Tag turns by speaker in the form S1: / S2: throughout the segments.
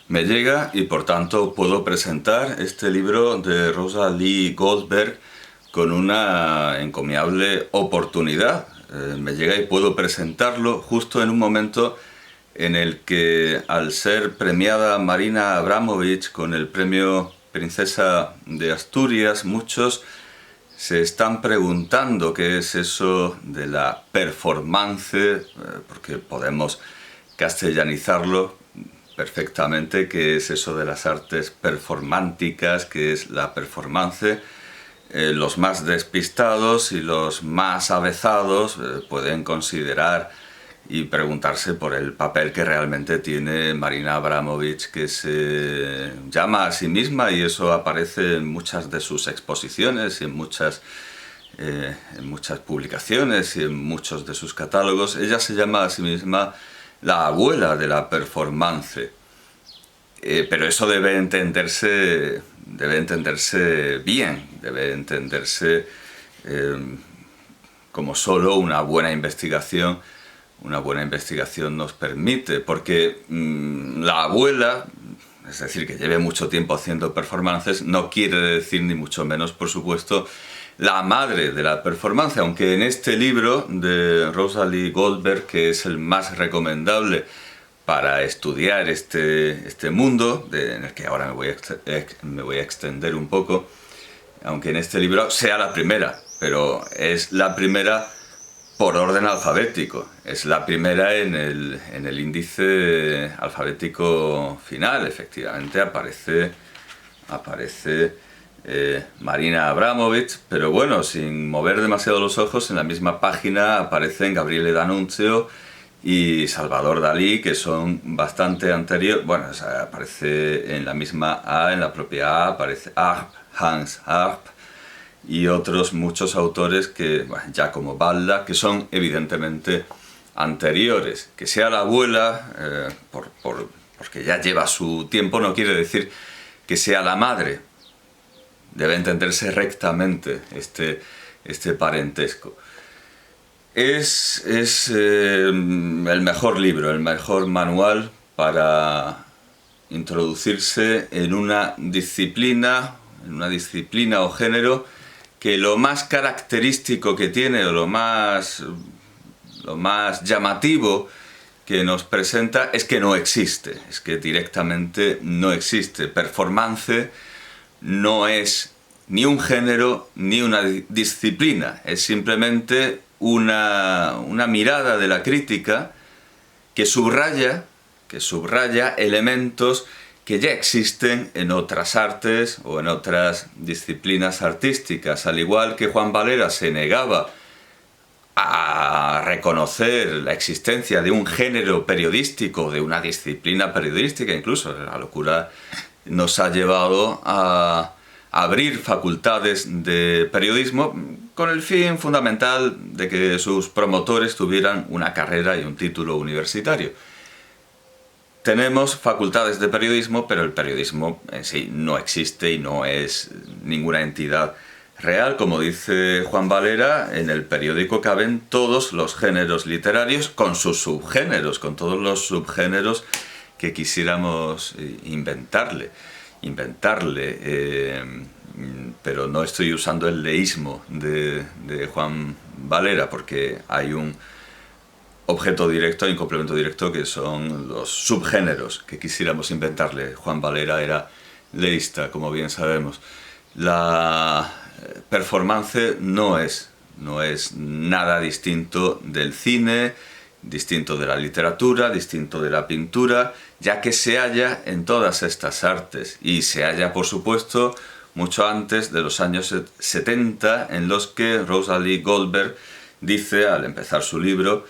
S1: me llega y por tanto puedo presentar este libro de Rosa Lee Goldberg con una encomiable oportunidad. Me llega y puedo presentarlo justo en un momento en el que, al ser premiada Marina Abramović con el premio Princesa de Asturias, muchos se están preguntando qué es eso de la performance, porque podemos castellanizarlo perfectamente, qué es eso de las artes performánticas, qué es la performance. Los más despistados y los más avezados pueden considerar y preguntarse por el papel que realmente tiene Marina Abramović, que se llama a sí misma, y eso aparece en muchas de sus exposiciones y en muchas publicaciones y en muchos de sus catálogos. Ella se llama a sí misma la abuela de la performance. Pero eso debe entenderse bien, debe entenderse como solo una buena investigación nos permite, porque la abuela, es decir, que lleve mucho tiempo haciendo performances, no quiere decir ni mucho menos, por supuesto, la madre de la performance, aunque en este libro de Rosa Lee Goldberg, que es el más recomendable para estudiar este mundo, en el que ahora me voy a extender un poco, aunque en este libro sea la primera, pero es la primera por orden alfabético, es la primera en el índice alfabético final. Efectivamente aparece Marina Abramović, pero bueno, sin mover demasiado los ojos, en la misma página aparecen Gabriele D'Annunzio y Salvador Dalí, que son bastante anteriores. Bueno, o sea, aparece en la misma A, en la propia A, aparece Arp, Hans Arp, y otros muchos autores que, bueno, Giacomo Balla, que son evidentemente anteriores. Que sea la abuela, porque ya lleva su tiempo, no quiere decir que sea la madre. Debe entenderse rectamente este parentesco. Es el mejor libro, el mejor manual para introducirse en una disciplina o género que lo más característico que tiene, o lo más llamativo que nos presenta, es que no existe, es que directamente no existe. Performance no es ni un género ni una disciplina, es simplemente una mirada de la crítica que subraya elementos que ya existen en otras artes o en otras disciplinas artísticas. Al igual que Juan Valera se negaba a reconocer la existencia de un género periodístico, de una disciplina periodística, incluso la locura nos ha llevado a abrir facultades de periodismo con el fin fundamental de que sus promotores tuvieran una carrera y un título universitario. Tenemos facultades de periodismo, pero el periodismo en sí no existe y no es ninguna entidad real. Como dice Juan Valera, en el periódico caben todos los géneros literarios con sus subgéneros, con todos los subgéneros que quisiéramos inventarle. Pero no estoy usando el leísmo de Juan Valera, porque hay un objeto directo y un complemento directo que son los subgéneros que quisiéramos inventarle. Juan Valera era leísta, como bien sabemos. La performance no es nada distinto del cine, distinto de la literatura, distinto de la pintura, ya que se halla en todas estas artes, y se halla, por supuesto, mucho antes de los años 70, en los que Rosa Lee Goldberg dice, al empezar su libro,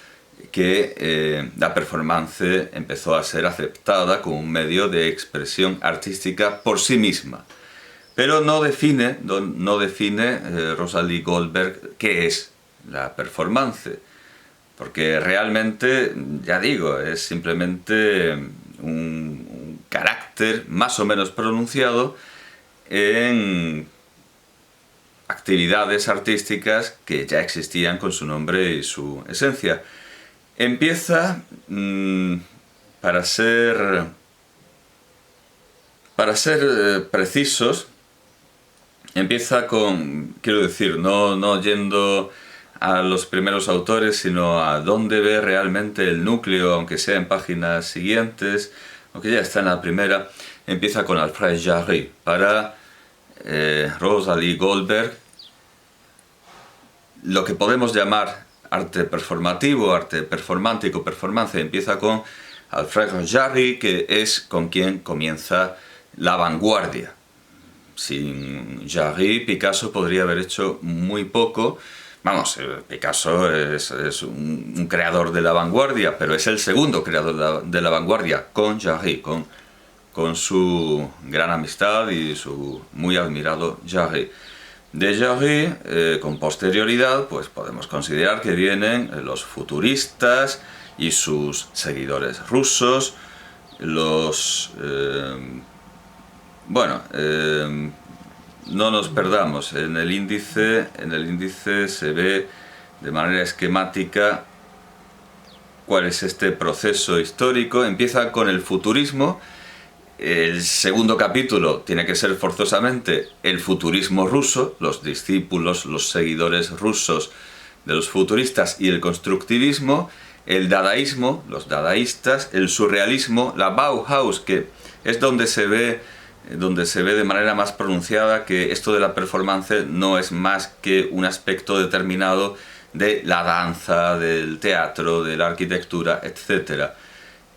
S1: que la performance empezó a ser aceptada como un medio de expresión artística por sí misma. Pero no define Rosa Lee Goldberg qué es la performance, porque realmente, ya digo, es simplemente un carácter más o menos pronunciado en actividades artísticas que ya existían con su nombre y su esencia. Empieza, para ser Para ser precisos, empieza con, quiero decir, no yendo a los primeros autores, sino a dónde ve realmente el núcleo, aunque sea en páginas siguientes, aunque ya está en la primera. Empieza con Alfred Jarry. Para Rosalie Goldberg, lo que podemos llamar arte performativo, arte performántico, performance, empieza con Alfred Jarry, que es con quien comienza la vanguardia. Sin Jarry, Picasso podría haber hecho muy poco. Vamos, Picasso es un creador de la vanguardia, pero es el segundo creador de la vanguardia, con Jarry, con su gran amistad y su muy admirado Jarry. De Jarry, con posterioridad, pues podemos considerar que vienen los futuristas y sus seguidores rusos, los... no nos perdamos, en el índice se ve de manera esquemática cuál es este proceso histórico. Empieza con el futurismo. El segundo capítulo tiene que ser forzosamente el futurismo ruso, los discípulos, los seguidores rusos de los futuristas, y el constructivismo, el dadaísmo, los dadaístas, el surrealismo, la Bauhaus, que es donde se ve de manera más pronunciada que esto de la performance no es más que un aspecto determinado de la danza, del teatro, de la arquitectura, etc.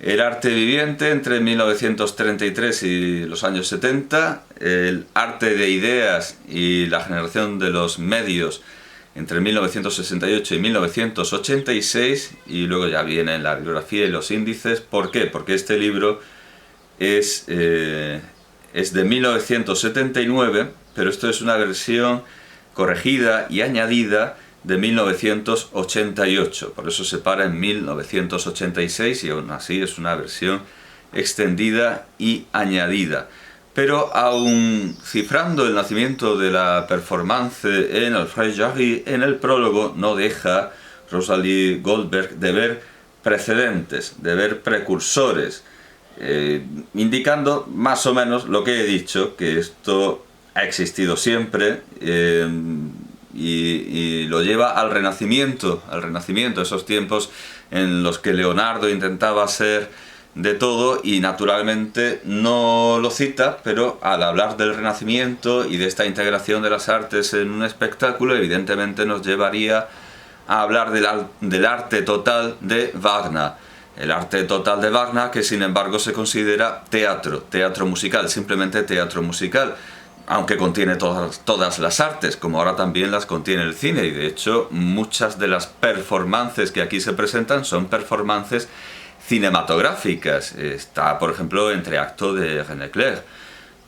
S1: El arte viviente entre 1933 y los años 70, el arte de ideas y la generación de los medios entre 1968 y 1986, y luego ya vienen la bibliografía y los índices. ¿Por qué? Porque este libro es de 1979, pero esto es una versión corregida y añadida de 1988, por eso se para en 1986 y aún así es una versión extendida y añadida. Pero aún cifrando el nacimiento de la performance en Alfred Jarry, en el prólogo no deja Rosalie Goldberg de ver precedentes, de ver precursores, indicando más o menos lo que he dicho, que esto ha existido siempre, y lo lleva al Renacimiento, esos tiempos en los que Leonardo intentaba ser de todo y naturalmente no lo cita, pero al hablar del Renacimiento y de esta integración de las artes en un espectáculo, evidentemente nos llevaría a hablar del arte total de Wagner. El arte total de Wagner, que sin embargo se considera teatro musical, simplemente teatro musical, aunque contiene todas las artes, como ahora también las contiene el cine, y de hecho muchas de las performances que aquí se presentan son performances cinematográficas. Está, por ejemplo, Entreacto de René Clair.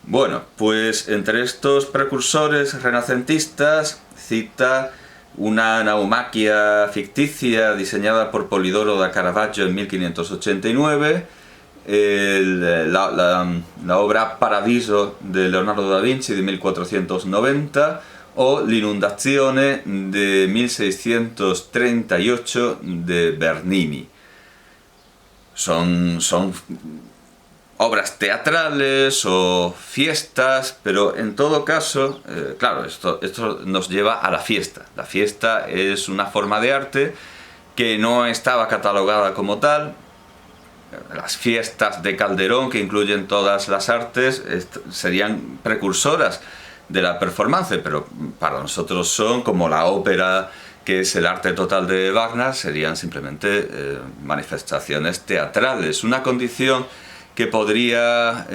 S1: Bueno, pues entre estos precursores renacentistas cita una naumaquia ficticia diseñada por Polidoro da Caravaggio en 1589, la obra Paradiso de Leonardo da Vinci de 1490 o L'Inundazione de 1638 de Bernini. Son obras teatrales o fiestas, pero en todo caso, claro, esto nos lleva a la fiesta. La fiesta es una forma de arte que no estaba catalogada como tal. Las fiestas de Calderón, que incluyen todas las artes, serían precursoras de la performance, pero para nosotros son como la ópera, que es el arte total de Wagner, serían simplemente manifestaciones teatrales. Una condición que podría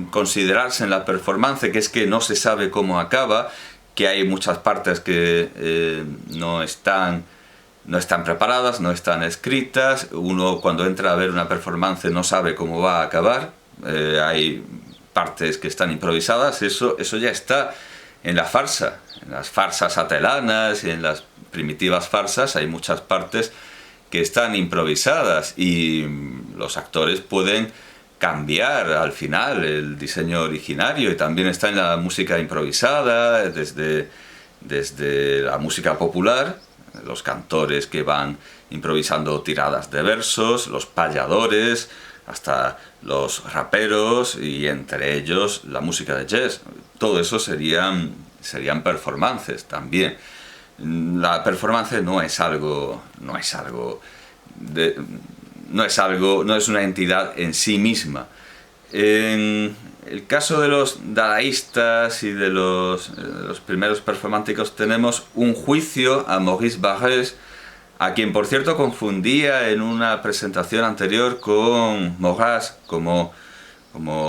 S1: considerarse en la performance, que es que no se sabe cómo acaba, que hay muchas partes que no están preparadas, no están escritas. Uno cuando entra a ver una performance no sabe cómo va a acabar, hay partes que están improvisadas. Eso ya está en la farsa, en las farsas atelanas y en las primitivas farsas hay muchas partes que están improvisadas y los actores pueden cambiar al final el diseño originario, y también está en la música improvisada, desde la música popular, los cantores que van improvisando tiradas de versos, los payadores, hasta los raperos y entre ellos la música de jazz. Todo eso serían performances también. La performance no es una entidad en sí misma. En el caso de los dadaístas y de los primeros performánticos tenemos un juicio a Maurice Barrès, a quien por cierto confundía en una presentación anterior con Maurras como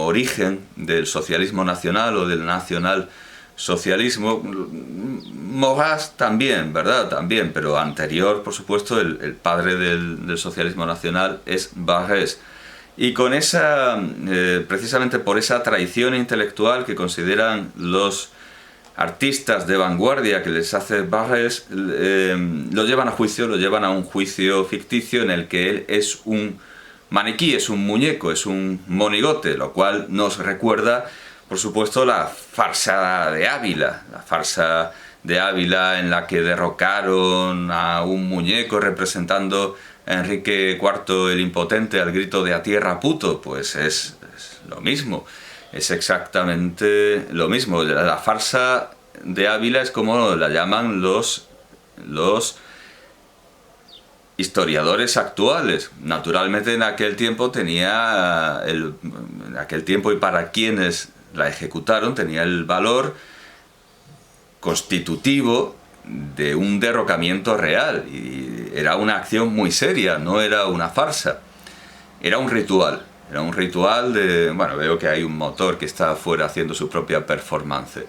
S1: origen del socialismo nacional o del nacionalsocialismo. Maurras también, ¿verdad? También, pero anterior, por supuesto, el padre del socialismo nacional es Barrès. Y con precisamente por esa traición intelectual que consideran los artistas de vanguardia que les hace Barrès, lo llevan a juicio, lo llevan a un juicio ficticio en el que él es un maniquí, es un muñeco, es un monigote, lo cual nos recuerda, por supuesto, la farsa de Ávila, en la que derrocaron a un muñeco representando a Enrique IV el Impotente al grito de "a tierra puto". Pues es lo mismo, es exactamente lo mismo. La farsa de Ávila es como la llaman los historiadores actuales. Naturalmente en aquel tiempo y para quienes la ejecutaron tenía el valor constitutivo de un derrocamiento real, y era una acción muy seria, no era una farsa, era un ritual de... Bueno, veo que hay un motor que está afuera haciendo su propia performance.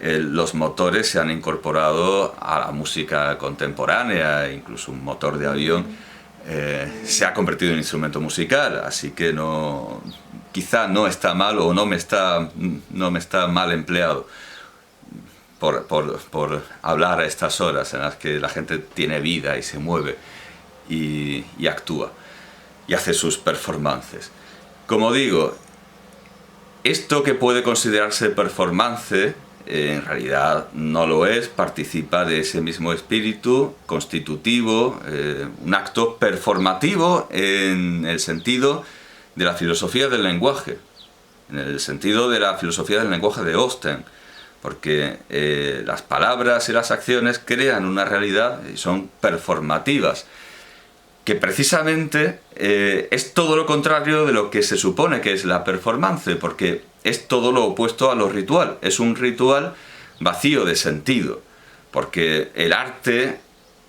S1: Los motores se han incorporado a la música contemporánea, incluso un motor de avión se ha convertido en instrumento musical, así que quizá no está mal, o no me está mal empleado por hablar a estas horas en las que la gente tiene vida y se mueve y actúa y hace sus performances. Como digo, esto que puede considerarse performance en realidad no lo es, participa de ese mismo espíritu constitutivo, un acto performativo en el sentido de la filosofía del lenguaje, de Austen, porque las palabras y las acciones crean una realidad y son performativas, que precisamente es todo lo contrario de lo que se supone que es la performance, porque es todo lo opuesto a lo ritual, es un ritual vacío de sentido, porque el arte,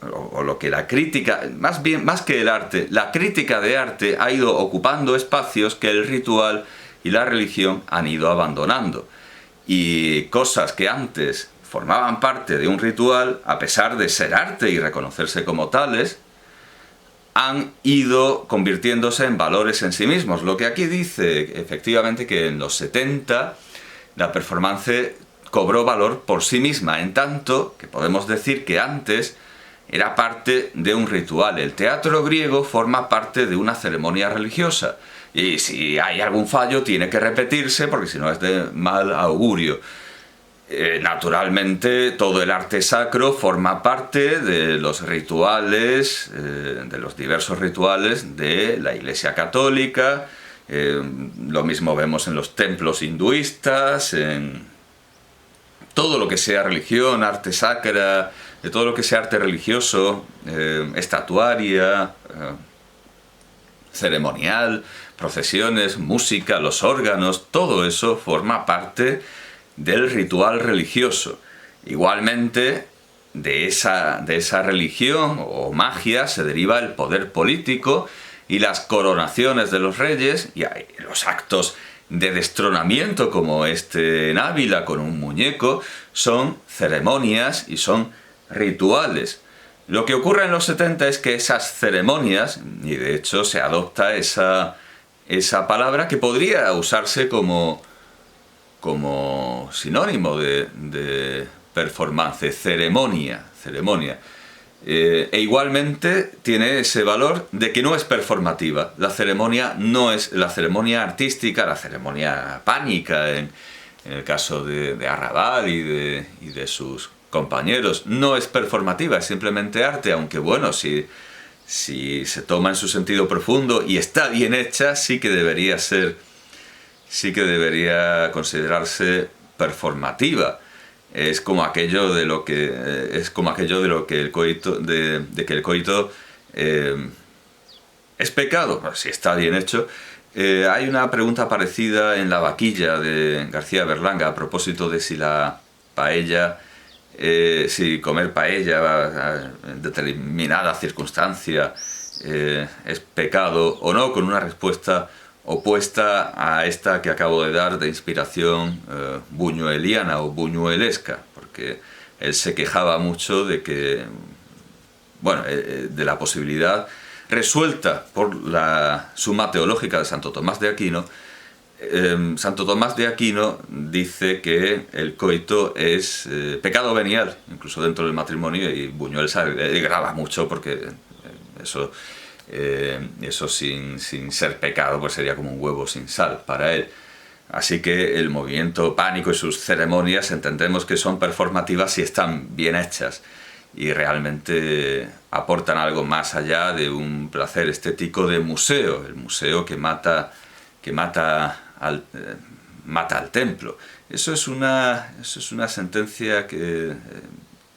S1: o lo que la crítica, más que el arte, la crítica de arte ha ido ocupando espacios que el ritual y la religión han ido abandonando. Y cosas que antes formaban parte de un ritual, a pesar de ser arte y reconocerse como tales, han ido convirtiéndose en valores en sí mismos. Lo que aquí dice, efectivamente, que en los 70 la performance cobró valor por sí misma, en tanto que podemos decir que antes era parte de un ritual. El teatro griego forma parte de una ceremonia religiosa, y si hay algún fallo tiene que repetirse, porque si no es de mal augurio. Naturalmente, todo el arte sacro forma parte de los rituales, de los diversos rituales de la Iglesia Católica. Lo mismo vemos en los templos hinduistas, en todo lo que sea religión, arte sacra, de todo lo que sea arte religioso, estatuaria, ceremonial, procesiones, música, los órganos, todo eso forma parte del ritual religioso. Igualmente, de esa religión o magia se deriva el poder político y las coronaciones de los reyes, y hay los actos de destronamiento como este en Ávila con un muñeco, son ceremonias y son rituales. Lo que ocurre en los 70 es que esas ceremonias, y de hecho se adopta esa palabra que podría usarse como sinónimo de performance, ceremonia. E igualmente tiene ese valor de que no es performativa. La ceremonia no es la ceremonia artística, la ceremonia pánica en el caso de Arrabal y de sus compañeros. No es performativa, es simplemente arte, aunque bueno, si si se toma en su sentido profundo y está bien hecha, sí que debería considerarse performativa. Es como aquello de lo que el coito de que el coito es pecado. Pues, si está bien hecho. Hay una pregunta parecida en La vaquilla de García Berlanga a propósito de si la paella, si comer paella en determinada circunstancia es pecado o no, con una respuesta opuesta a esta que acabo de dar de inspiración buñueliana o buñuelesca, porque él se quejaba mucho de que, bueno, de la posibilidad resuelta por la Suma Teológica de Santo Tomás de Aquino. Santo Tomás de Aquino dice que el coito es pecado venial, incluso dentro del matrimonio, y Buñuel graba mucho porque eso sin ser pecado pues sería como un huevo sin sal para él. Así que el movimiento Pánico y sus ceremonias entendemos que son performativas si están bien hechas y realmente aportan algo más allá de un placer estético de museo, el museo que mata al templo. Eso es una sentencia que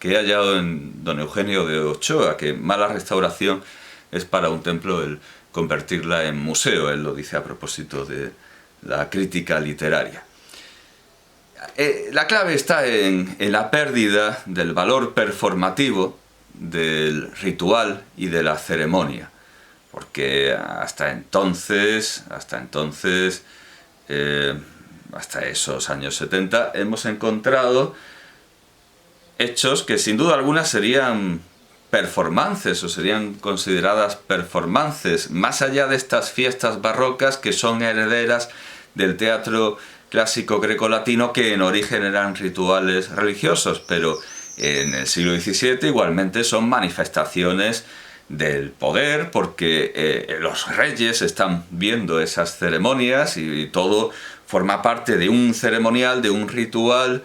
S1: he hallado en don Eugenio de Ochoa, que mala restauración es para un templo el convertirla en museo. Él lo dice a propósito de la crítica literaria. La clave está en la pérdida del valor performativo del ritual y de la ceremonia, porque hasta esos años 70 hemos encontrado hechos que sin duda alguna serían performances o serían consideradas performances, más allá de estas fiestas barrocas que son herederas del teatro clásico grecolatino, que en origen eran rituales religiosos, pero en el siglo XVII igualmente son manifestaciones del poder, porque los reyes están viendo esas ceremonias y todo forma parte de un ceremonial, de un ritual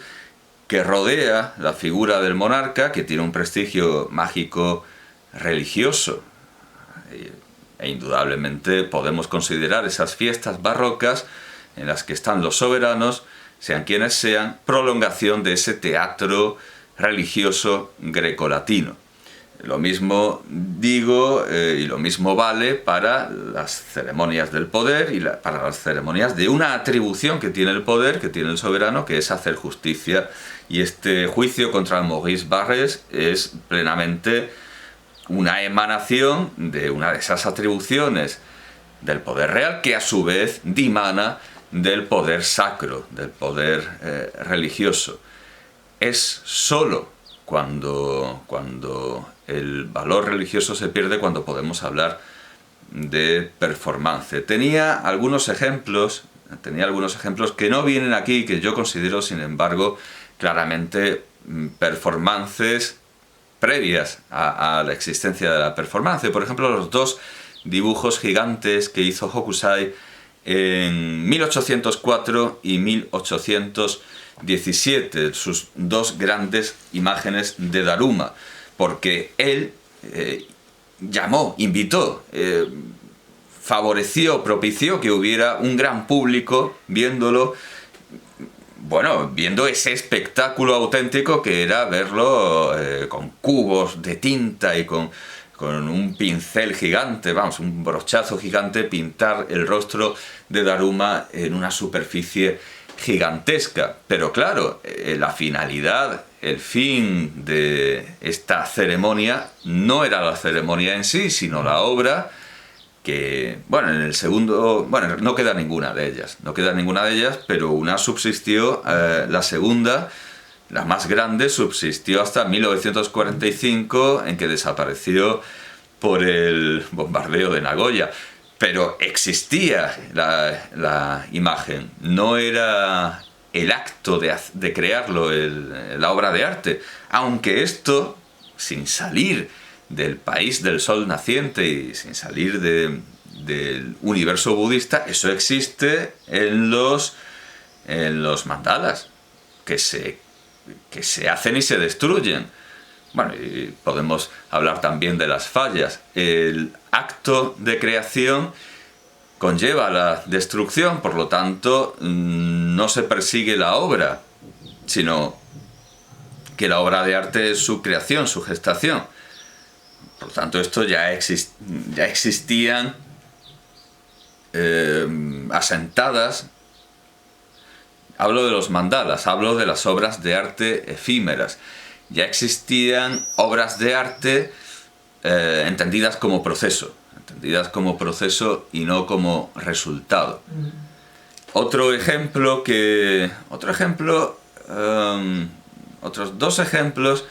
S1: que rodea la figura del monarca, que tiene un prestigio mágico religioso. E indudablemente podemos considerar esas fiestas barrocas en las que están los soberanos, sean quienes sean, prolongación de ese teatro religioso grecolatino. Lo mismo digo y lo mismo vale para las ceremonias del poder y para las ceremonias de una atribución que tiene el poder, que tiene el soberano, que es hacer justicia. Y este juicio contra Maurice Barrès es plenamente una emanación de una de esas atribuciones del poder real, que a su vez dimana del poder sacro, del poder religioso. Es solo cuando el valor religioso se pierde cuando podemos hablar de performance. Tenía algunos ejemplos que no vienen aquí, que yo considero, sin embargo, claramente performances previas a la existencia de la performance. Por ejemplo, los dos dibujos gigantes que hizo Hokusai en 1804 y 1817, sus dos grandes imágenes de Daruma, porque él invitó, favoreció, propició que hubiera un gran público viendo ese espectáculo auténtico que era verlo con cubos de tinta y con un pincel gigante, un brochazo gigante, pintar el rostro de Daruma en una superficie gigantesca. Pero claro, la finalidad, el fin de esta ceremonia no era la ceremonia en sí, sino la obra que, en el segundo, no queda ninguna de ellas, pero una subsistió, la segunda, la más grande, subsistió hasta 1945, en que desapareció por el bombardeo de Nagoya. Pero existía la imagen, no era el acto de crearlo, la obra de arte. Aunque esto, sin salir del país del sol naciente y sin salir del universo budista, eso existe en los mandalas, que se hacen y se destruyen. Bueno, y podemos hablar también de las fallas. El acto de creación conlleva la destrucción, por lo tanto, no se persigue la obra, sino que la obra de arte es su creación, su gestación. Por lo tanto, esto ya existían asentadas. Hablo de los mandalas, hablo de las obras de arte efímeras. Ya existían obras de arte entendidas como proceso y no como resultado. Otros dos ejemplos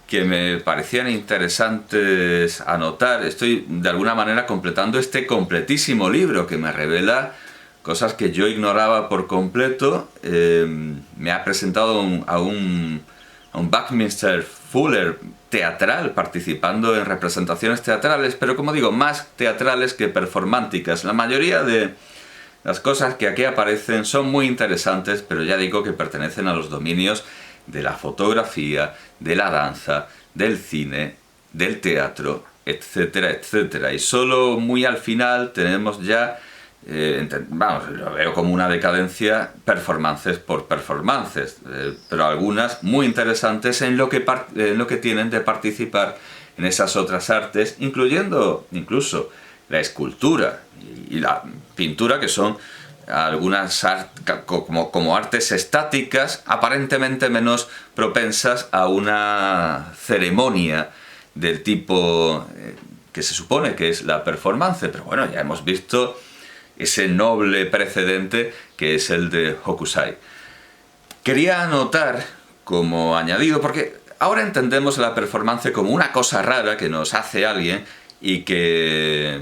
S1: que me parecían interesantes anotar. Estoy de alguna manera completando este completísimo libro que me revela cosas que yo ignoraba por completo. Me ha presentado a un Buckminster Fuller teatral, participando en representaciones teatrales, pero como digo, más teatrales que performánticas. La mayoría de las cosas que aquí aparecen son muy interesantes, pero ya digo que pertenecen a los dominios de la fotografía, de la danza, del cine, del teatro, etcétera, etcétera. Y solo muy al final tenemos ya, lo veo como una decadencia, performances por performances, pero algunas muy interesantes en lo que tienen de participar en esas otras artes, incluyendo incluso la escultura y la pintura, que son algunas como artes estáticas, aparentemente menos propensas a una ceremonia del tipo que se supone que es la performance. Pero bueno, ya hemos visto ese noble precedente que es el de Hokusai. Quería anotar como añadido, porque ahora entendemos la performance como una cosa rara que nos hace alguien y que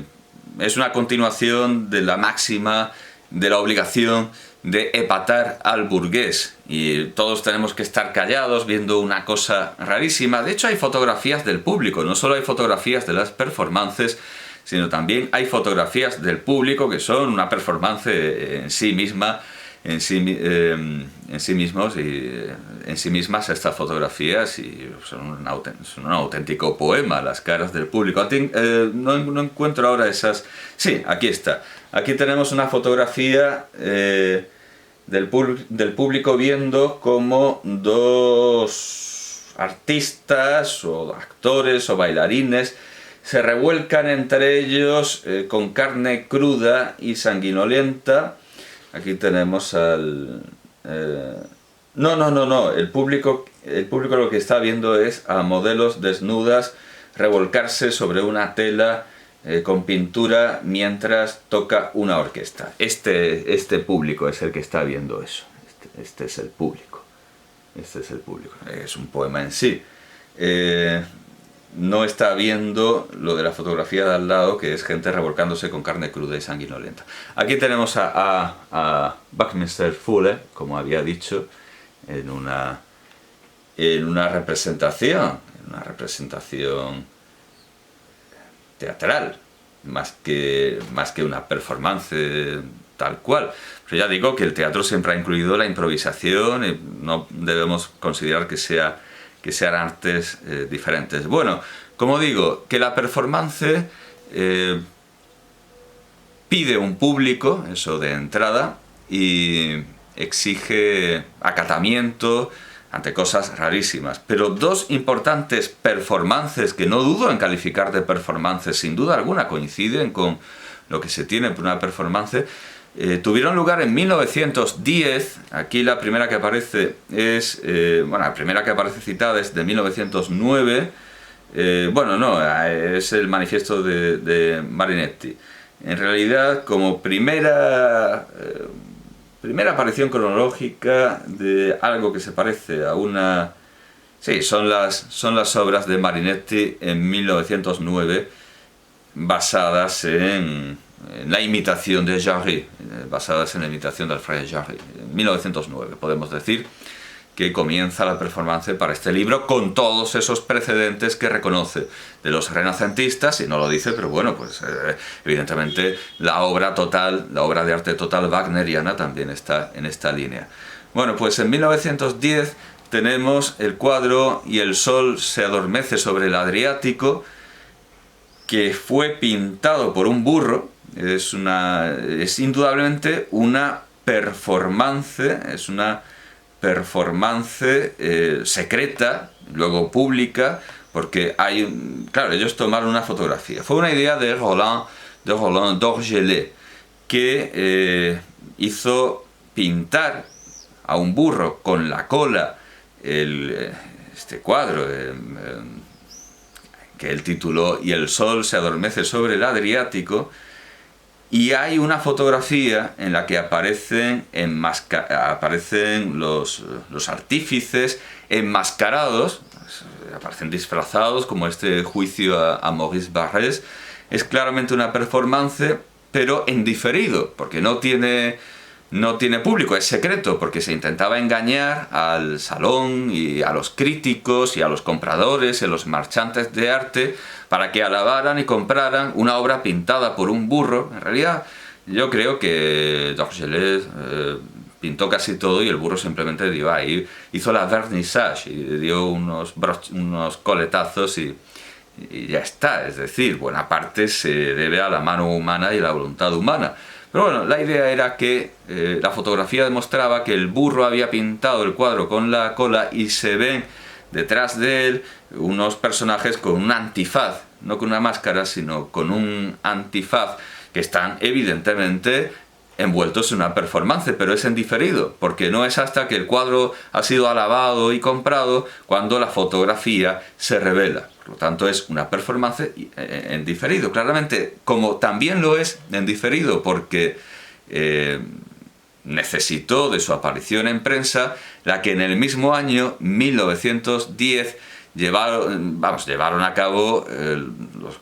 S1: es una continuación de la máxima de la obligación de epatar al burgués, y todos tenemos que estar callados viendo una cosa rarísima. De hecho, hay fotografías del público, no solo hay fotografías de las performances, sino también hay fotografías del público que son una performance en sí misma, en sí mismas estas fotografías, y son un auténtico poema, las caras del público. No encuentro ahora esas. Sí, aquí está. Aquí tenemos una fotografía del público viendo cómo dos artistas o actores o bailarines se revuelcan entre ellos con carne cruda y sanguinolenta. Aquí tenemos al... No. El público lo que está viendo es a modelos desnudas revolcarse sobre una tela con pintura mientras toca una orquesta. Este público es el que está viendo eso. Este es el público. Es un poema en sí. No está viendo lo de la fotografía de al lado, que es gente revolcándose con carne cruda y sanguinolenta. Aquí tenemos a Buckminster Fuller, como había dicho, en una representación teatral, más que una performance tal cual. Pero ya digo que el teatro siempre ha incluido la improvisación y no debemos considerar que sean artes diferentes. Bueno, como digo, que la performance pide un público, eso de entrada, y exige acatamiento ante cosas rarísimas. Pero dos importantes performances que no dudo en calificar de performances, sin duda alguna coinciden con lo que se tiene por una performance, tuvieron lugar en 1910. Aquí la primera que aparece es... la primera que aparece citada es de 1909. Es el manifiesto de Marinetti. En realidad, como primera aparición cronológica de algo que se parece a una... Sí, son las obras de Marinetti en 1909, basadas en la imitación de Jarry, basadas en la imitación de Alfred Jarry. En 1909 podemos decir que comienza la performance para este libro, con todos esos precedentes que reconoce de los renacentistas, y no lo dice, pero bueno, pues evidentemente la obra de arte total wagneriana también está en esta línea. Bueno, pues en 1910 tenemos el cuadro Y el sol se adormece sobre el Adriático, que fue pintado por un burro. Es indudablemente una performance, secreta, luego pública, porque claro, ellos tomaron una fotografía. Fue una idea de Roland d'Orgelès, que hizo pintar a un burro con la cola este cuadro, que él tituló Y el sol se adormece sobre el Adriático, y hay una fotografía en la que aparecen los artífices enmascarados, aparecen disfrazados, como este juicio a Maurice Barrès. Es claramente una performance, pero en diferido, porque no tiene público, es secreto, porque se intentaba engañar al salón y a los críticos y a los compradores y a los marchantes de arte para que alabaran y compraran una obra pintada por un burro. En realidad, yo creo que d'Orgelès pintó casi todo y el burro simplemente dio ahí, hizo la vernissage y dio unos coletazos y ya está. Es decir, buena parte se debe a la mano humana y a la voluntad humana. Pero bueno, la idea era que la fotografía demostraba que el burro había pintado el cuadro con la cola y se ven detrás de él unos personajes con un antifaz, no con una máscara, sino con un antifaz, que están evidentemente envueltos en una performance, pero es en diferido, porque no es hasta que el cuadro ha sido alabado y comprado cuando la fotografía se revela. Por lo tanto, es una performance en diferido, claramente, como también lo es en diferido, porque necesitó de su aparición en prensa la que en el mismo año, 1910, llevaron a cabo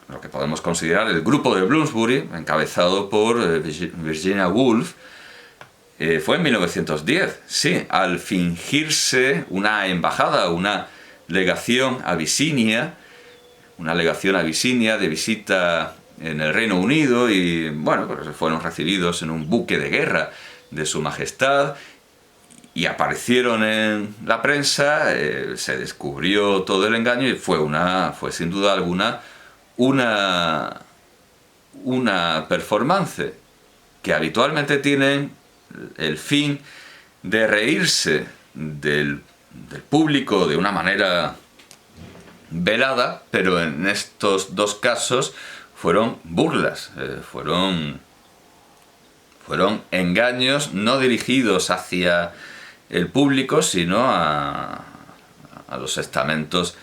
S1: lo que podemos considerar el grupo de Bloomsbury, encabezado por Virginia Woolf. Fue en 1910, sí, al fingirse una embajada, una legación abisinia de visita en el Reino Unido, y bueno, pues fueron recibidos en un buque de guerra de Su Majestad y aparecieron en la prensa. Se descubrió todo el engaño y fue sin duda alguna una performance que habitualmente tienen el fin de reírse del público de una manera velada, pero en estos dos casos fueron burlas, fueron engaños no dirigidos hacia el público, sino a los estamentos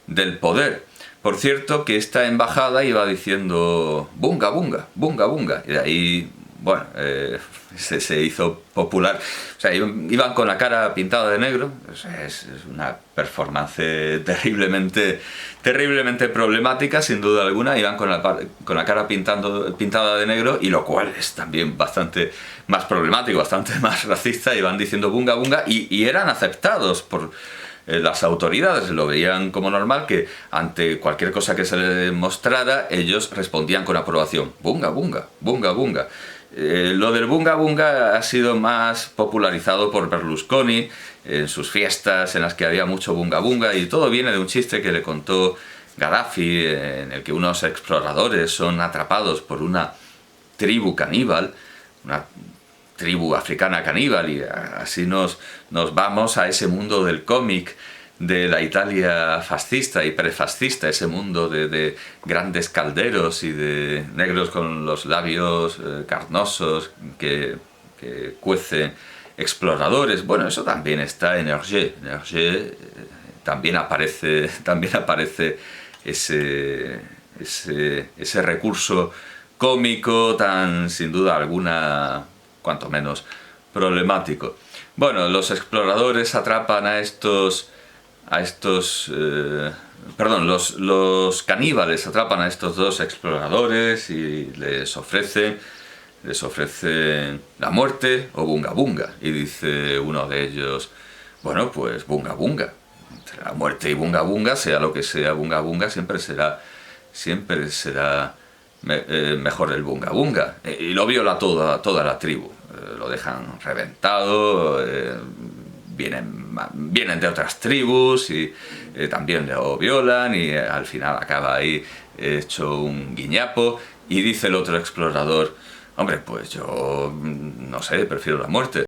S1: del poder. Por cierto, que esta embajada iba diciendo bunga, bunga, bunga, bunga, y de ahí, bueno, se hizo popular. O sea, iban con la cara pintada de negro. Es una performance terriblemente problemática, sin duda alguna. Iban con la cara pintada de negro, y lo cual es también bastante más problemático, bastante más racista. Iban diciendo bunga, bunga, y eran aceptados por las autoridades. Lo veían como normal, que ante cualquier cosa que se les mostrara, ellos respondían con aprobación. Bunga, bunga, bunga, bunga. Lo del bunga bunga ha sido más popularizado por Berlusconi en sus fiestas en las que había mucho bunga bunga, y todo viene de un chiste que le contó Gaddafi, en el que unos exploradores son atrapados por una tribu caníbal, una tribu africana caníbal, y así nos vamos a ese mundo del cómic de la Italia fascista y prefascista, ese mundo de grandes calderos y de negros con los labios carnosos que cuecen exploradores. Bueno, eso también está en Hergé. En Hergé también aparece ese recurso cómico tan, sin duda alguna, cuanto menos problemático. Bueno, los exploradores atrapan los caníbales atrapan a estos dos exploradores y les ofrecen la muerte o bunga bunga. Y dice uno de ellos, bueno, pues bunga bunga. Entre la muerte y bunga bunga, sea lo que sea bunga bunga, siempre será mejor el bunga bunga. Y lo viola toda la tribu. Lo dejan reventado, vienen de otras tribus y también lo violan y al final acaba ahí hecho un guiñapo y dice el otro explorador, hombre, pues yo no sé, prefiero la muerte.